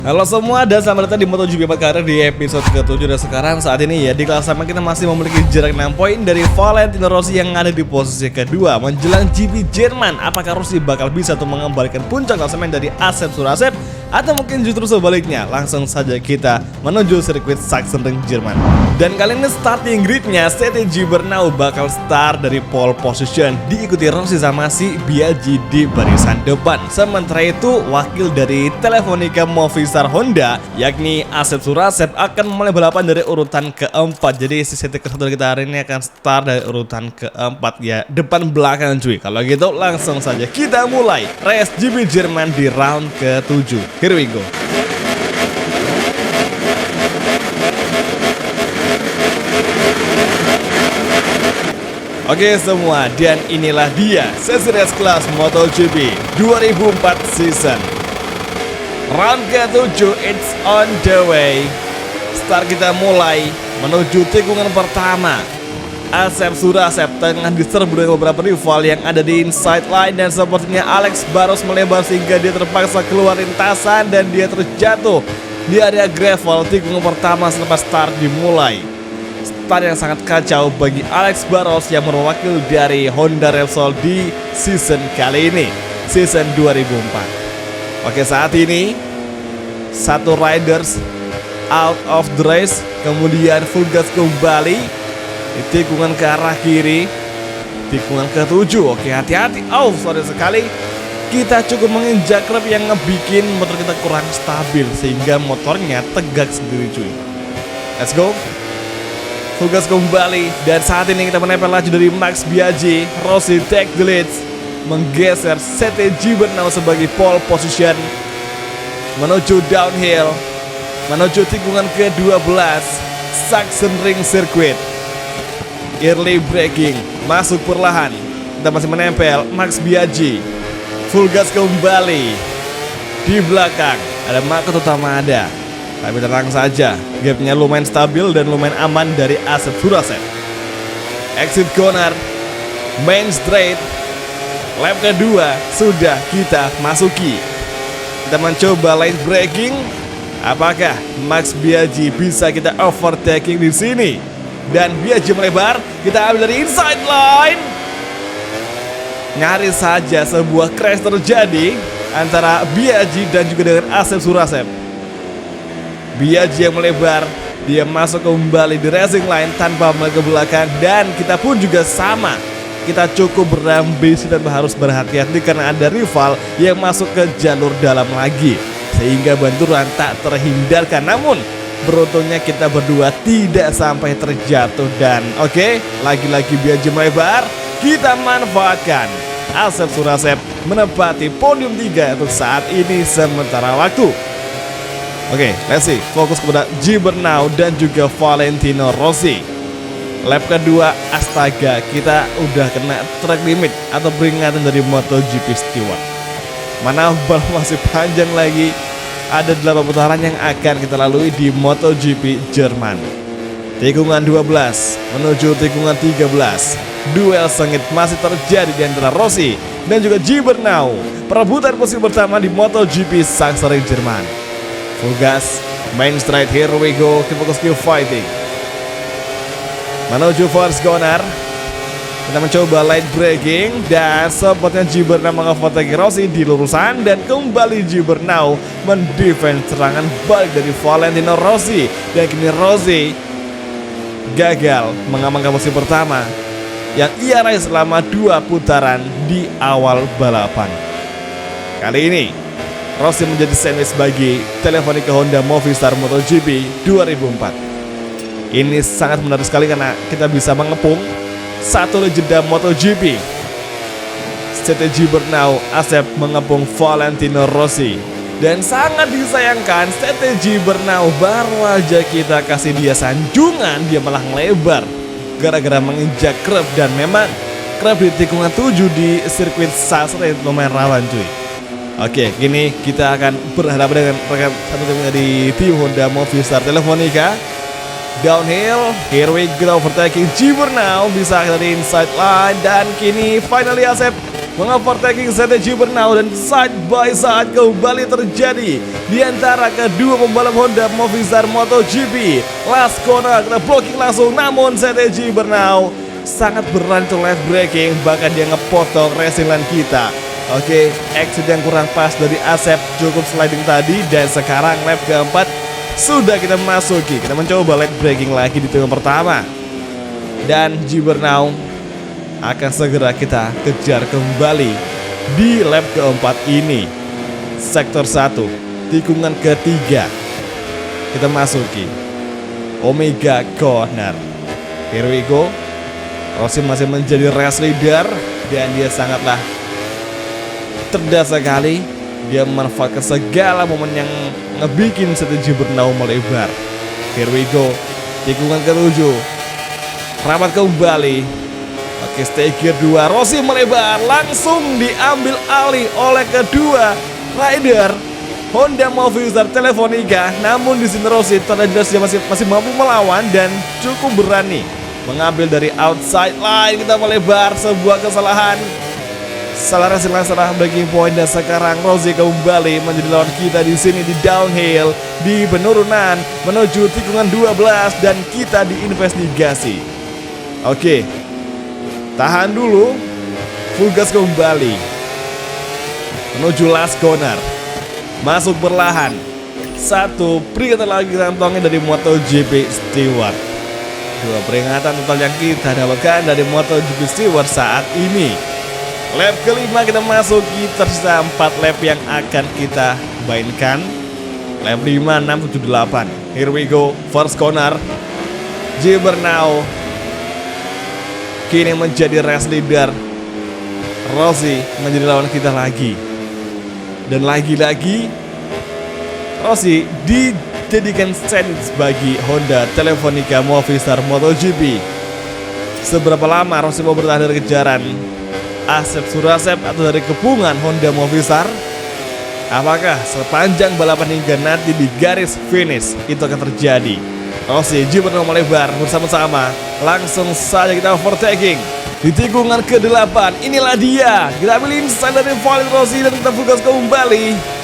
Halo semua dan selamat datang di MotoGP 4 Karir di episode ke-7. Dan sekarang saat ini ya di klasemen kita masih memiliki jarak 6 poin dari Valentino Rossi yang ada di posisi kedua menjelang GP Jerman. Apakah Rossi bakal bisa untuk mengembalikan puncak klasemen dari Asep Surasep atau mungkin justru sebaliknya? Langsung saja kita menuju sirkuit Sachsenring Jerman. Dan kali ini starting gridnya CTG Bernau bakal start dari pole position, diikuti Rossi sama si Biaggi di barisan depan. Sementara itu wakil dari Telefonica Movistar Honda yakni Asep Surasep akan mulai balapan dari urutan keempat. Jadi si CT ke-1 kita hari ini akan start dari urutan keempat ya, depan belakang cuy. Kalau gitu langsung saja kita mulai race GP Jerman di round ke-7. Here we go. Oke semua, dan inilah dia sesi race kelas MotoGP 2004 season. Round ke-7, it's on the way. Start kita mulai menuju tikungan pertama. Asep Surasep tengah diserbu dengan beberapa rival yang ada di inside line, dan sepertinya Alex Barros melebar sehingga dia terpaksa keluar lintasan dan dia terjatuh di area gravel tikungan pertama selepas start dimulai. Start yang sangat kacau bagi Alex Barros yang mewakili dari Honda Repsol di season kali ini, season 2004. Oke, saat ini satu riders out of the race, kemudian full gas kembali di tikungan ke arah kiri, tikungan ke-7. Oke, hati-hati. Oh, sorry sekali. Kita cukup menginjak rem yang ngebikin motor kita kurang stabil sehingga motornya tegak sendiri cuy. Let's go. Tugas kembali, dan saat ini kita menempel laju dari Max Biaggi. Rossi take the lead, menggeser CTG Bernau sebagai pole position menuju downhill, menuju tikungan ke-12 Sachsenring Circuit. Early braking, masuk perlahan. Kita masih menempel Max Biaggi. Full gas kembali. Di belakang ada Makut Utama ada, tapi tenang saja, gapnya lumayan stabil dan lumayan aman dari Asep Surasep. Exit corner, main straight, lap kedua sudah kita masuki. Kita mencoba late braking. Apakah Max Biaggi bisa kita overtaking di sini? Dan Biaggi melebar, kita ambil dari inside line. Nyaris saja sebuah crash terjadi antara Biaggi dan juga dengan Asep Surasep. Biaggi yang melebar, dia masuk kembali di racing line tanpa melihat ke belakang, dan kita pun juga sama. Kita cukup berambisi dan harus berhati-hati karena ada rival yang masuk ke jalur dalam lagi, sehingga benturan tak terhindarkan. Namun beruntungnya kita berdua tidak sampai terjatuh, dan oke, lagi-lagi Biaggi melebar. Kita manfaatkan Asep Surasep menempati podium 3 untuk saat ini sementara waktu. Oke, let's see. Fokus kepada G Bernau dan juga Valentino Rossi. Lap kedua, astaga, kita udah kena track limit atau peringatan dari MotoGP Steward. Mana bal masih panjang lagi. Ada 8 putaran yang akan kita lalui di MotoGP Jerman. Tikungan 12 menuju tikungan 13. Duel sengit masih terjadi di antara Rossi dan juga G Bernau. Perebutan posisi pertama di MotoGP Sachsenring Jerman. Full gas, main straight, here we go. Kita fokus ke fighting menuju first corner. Kita mencoba light braking, dan sepertinya G Bernau mengovertake Rossi di lurusan, dan kembali G Bernau mendefend serangan balik dari Valentino Rossi. Dan kini Rossi gagal mengamankan posisi pertama yang ia raih selama 2 putaran di awal balapan. Kali ini Rossi menjadi sandwich bagi Telefonica Honda Movistar MotoGP 2004. Ini sangat menarik sekali karena kita bisa mengepung satu legenda MotoGP. CTG Bernau, Asep mengepung Valentino Rossi. Dan sangat disayangkan, CTG Bernau baru aja kita kasih dia sanjungan, dia malah melebar gara-gara menginjak krep. Dan memang krep di tikungan 7 di sirkuit Sachsenring lumayan rawan cuy. Oke, kini kita akan berhadapan dengan rekan satu timnya di tim Honda Movistar Telefonica. Downhill, here we go, overtaking G Bernau, bisa dari inside line, dan kini finally Asep mengovertaking strategi Bernau, dan side by side kembali terjadi di antara kedua pembalap Honda Movistar MotoGP. Last corner kita blocking langsung, namun strategi Bernau sangat berani untuk left braking, bahkan dia ngepotong racing line kita. Oke, exit yang kurang pas dari Asep, cukup sliding tadi, dan sekarang lap keempat sudah kita masuki. Kita mencoba left braking lagi di tikungan pertama, dan Gibernau akan segera kita kejar kembali di lap keempat ini. Sektor 1, tikungan ketiga, kita masuki Omega Corner. Here we go. Rossi masih menjadi race leader, dan dia sangatlah cerdas sekali. Dia memanfaatkan segala momen yang ngebikin strategi Bernau melebar. Here we go. Tikungan ke-7, rapat kembali. Oke, stay gear 2. Rossi melebar, langsung diambil alih oleh kedua rider Honda Movistar Telefonica. Namun di sini Rossi terjelas dia masih mampu melawan dan cukup berani mengambil dari outside line. Kita melebar, sebuah kesalahan. Salah racing line, salah breaking point, dan sekarang Rossi kembali menjadi lawan kita di sini di downhill, di penurunan menuju tikungan 12, dan kita diinvestigasi. Oke, tahan dulu, full gas kembali menuju last corner, masuk perlahan. Satu peringatan lagi kantongnya dari MotoGP Stewart. Dua peringatan total yang kita dapatkan dari MotoGP Stewart saat ini. Lap kelima kita masuki, tersisa 4 lap yang akan kita mainkan. Lap 5, 6, 7, 8. Here we go, first corner. Gibernau kini menjadi race leader. Rossi menjadi lawan kita lagi. Dan lagi-lagi Rossi dijadikan sandwich bagi Honda Telefonica Movistar MotoGP. Seberapa lama Rossi mau bertahan dari kejaran Asep Surasep atau dari kepungan Honda Movistar? Apakah sepanjang balapan hingga nanti di garis finish itu akan terjadi? Rossi, Gibernau melebar bersama-sama. Langsung saja kita overtaking di tikungan ke-8. Inilah dia, kita ambil inside dari Valentino Rossi dan kita fokus kembali.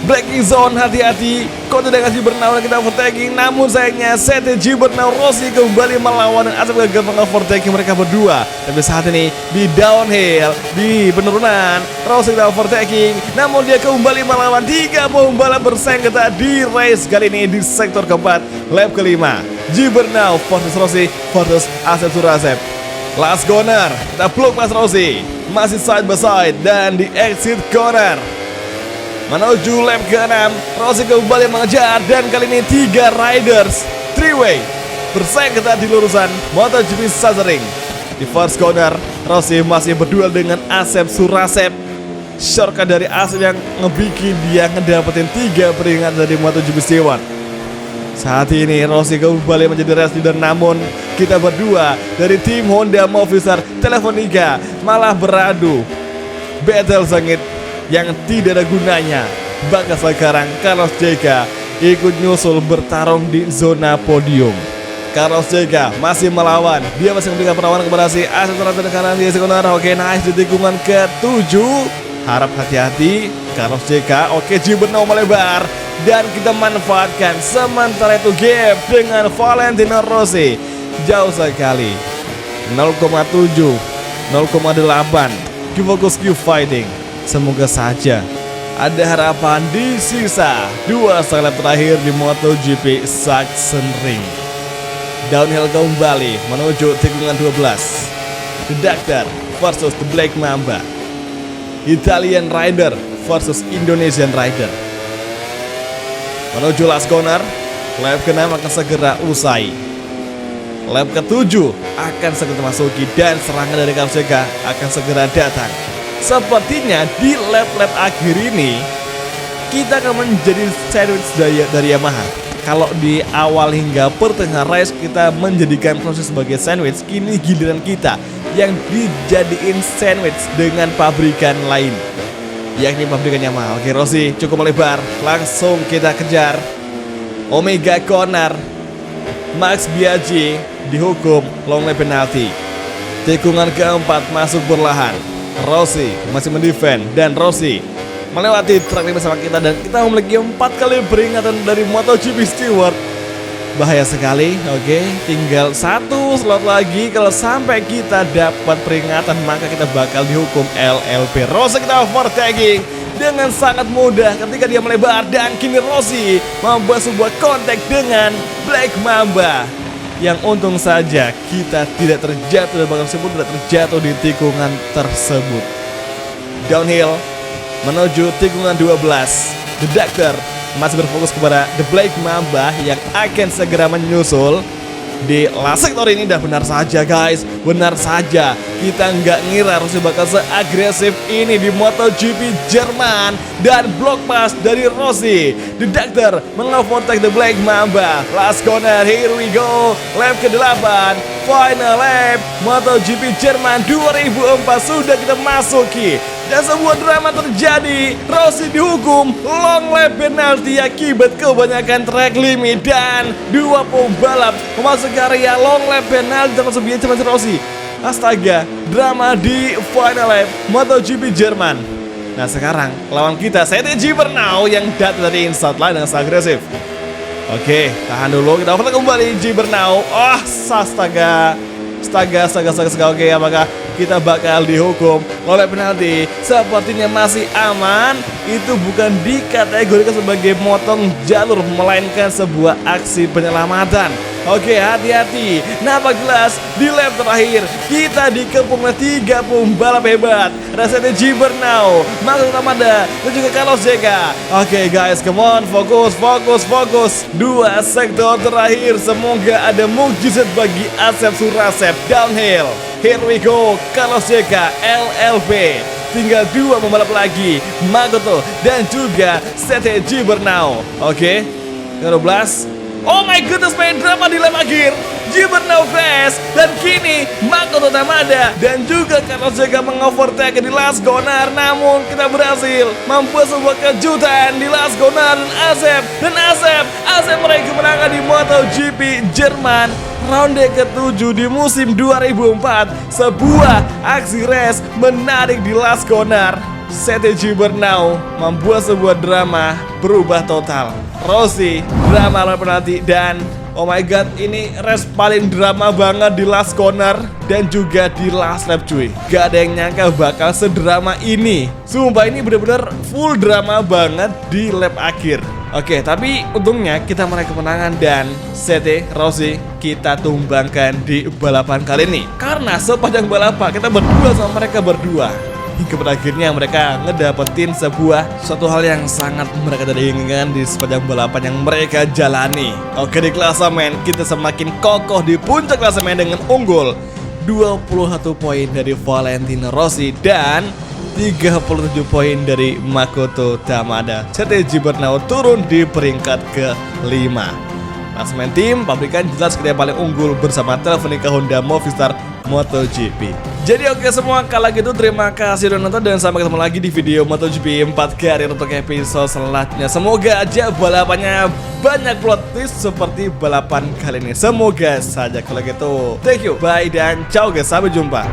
Braking zone, hati-hati. Kok tidak kasih Bernau dan kita overtaking, namun sayangnya strategi Bernau Rossi kembali melawan dan Asep gagal mengovertaking mereka berdua. Tapi saat ini di downhill, di penurunan, Rossi kita overtaking, namun dia kembali melawan 3 pembalap bersengketa di race kali ini di sektor keempat, lap kelima. Gibernau versus Rossi versus Asep Surasep. Last corner, kita blok Mas Rossi, masih side by side, dan di exit corner menuju lap ke-6, Rossi kembali mengejar, dan kali ini 3 riders 3-way bersengketa di lurusan MotoGP Sazering. Di first corner, Rossi masih berduel dengan Asep Surasep. Shortcut dari Asep yang ngebikin dia ngedapetin 3 peringatan dari MotoGP Stewart. Saat ini Rossi kembali menjadi race leader, namun kita berdua dari tim Honda Movistar Telefonica malah beradu battle sengit yang tidak ada gunanya. Bahkan sekarang Carlos Checa ikut nyusul bertarung di zona podium. Carlos Checa masih melawan, dia masih memberikan perlawanan kepada si Asep Surasep kanan di sekunder. Oke, nice di tikungan ke-7. Harap hati-hati Carlos Checa. Oke, Gibernau melebar dan kita manfaatkan. Sementara itu gap dengan Valentino Rossi jauh sekali, 0,7, 0,8. Fokus Q fighting. Semoga saja ada harapan di sisa 2 lap terakhir di MotoGP Sachsenring. Downhill kembali menuju tikungan 12. The Doctor versus The Black Mamba. Italian Rider versus Indonesian Rider. Menuju last corner, lap ke-6 akan segera usai. Lap ke-7 akan segera masuki, dan serangan dari Carlos Checa akan segera datang. Sepertinya di lap-lap akhir ini kita akan menjadi sandwich dari Yamaha. Kalau di awal hingga pertengahan race kita menjadikan proses sebagai sandwich, kini giliran kita yang dijadiin sandwich dengan pabrikan lain, yakni pabrikan Yamaha. Oke, Rossi cukup melebar, langsung kita kejar. Omega Corner, Max Biaggi dihukum long lap penalti. Tikungan keempat masuk perlahan. Rossi masih mendefend dan Rossi melewati truk bersama kita dan kita memiliki 4 kali peringatan dari MotoGP Stewart. Bahaya sekali. Oke, tinggal 1 slot lagi. Kalau sampai kita dapat peringatan maka kita bakal dihukum LLP. Rossi kita overtaking dengan sangat mudah ketika dia melebar dan kini Rossi membuat sebuah kontak dengan Black Mamba. Yang untung saja kita tidak terjatuh dan bahkan tersebut tidak terjatuh di tikungan tersebut. Downhill menuju tikungan 12. The Doctor masih berfokus kepada The Black Mamba yang akan segera menyusul di last sektor ini. Dan benar saja guys, benar saja kita nggak ngira Rossi bakal seagresif ini di MotoGP Jerman. Dan block pass dari Rossi. The Doctor mengovertake The Black Mamba. Last corner, here we go. Lap ke-8, final lap MotoGP Jerman 2004 sudah kita masuki. Dan sebuah drama terjadi. Rossi dihukum long lap penalti akibat kebanyakan track limit. Dan 2 pembalap memasuki area long lap penalti termasuk Benjamin Rossi. Astaga, drama di final lap MotoGP Jerman. Nah sekarang lawan kita Sete Gibernau yang datang dari inside line dengan agresif. Oke, tahan dulu, kita overtake kembali Gibernau. Oh, astaga. Oke, apakah kita bakal dihukum oleh penalti? Sepertinya masih aman. Itu bukan dikategorikan sebagai motong jalur, melainkan sebuah aksi penyelamatan. Oke, hati-hati. Nampak jelas di lap terakhir kita dikepung oleh 3 pembalap hebat. Ada Sete Gibernau, Max Tamada, dan juga Carlos Zeka. Oke guys, come on, fokus. 2 sektor terakhir. Semoga ada mukjizat bagi Asep Surasep. Downhill, here we go. Carlos Zeka, LLP. Tinggal 2 pembalap lagi, Makoto dan juga Sete Gibernau. Oke, 12. Oh my goodness, main drama di lap akhir. Gibernau crash dan kini Makoto Tamada dan juga Carlos Zeka mengovertake di last corner. Namun kita berhasil membuat sebuah kejutan di last corner. Dan Asep meraih kemenangan di MotoGP Jerman ronde ke-7 di musim 2004. Sebuah aksi race menarik di last corner. Sete Gibernau membuat sebuah drama berubah total. Rossi drama lawan penalti dan oh my god, ini race paling drama banget di last corner dan juga di last lap cuy. Gak ada yang nyangka bakal sedrama ini. Sumpah ini bener-bener full drama banget di lap akhir. Oke, tapi untungnya kita meraih kemenangan dan Sete, Rossi kita tumbangkan di balapan kali ini. Karena sepanjang balapan kita berdua sama mereka berdua. Hingga pada akhirnya mereka ngedapetin suatu hal yang sangat mereka tidak inginkan di sepanjang balapan yang mereka jalani. Oke, di klasemen kita semakin kokoh di puncak klasemen dengan unggul 21 poin dari Valentino Rossi dan 37 poin dari Makoto Tamada. Sete Gibernau turun di peringkat ke-5. Klasemen tim pabrikan jelas kita paling unggul bersama Telefonica Honda Movistar MotoGP. Jadi oke semua, kalau gitu terima kasih udah nonton dan sampai ketemu lagi di video MotoGP 4 karir untuk episode selanjutnya. Semoga aja balapannya banyak plot twist seperti balapan kali ini. Semoga saja. Kalau gitu, thank you, bye dan ciao guys, sampai jumpa.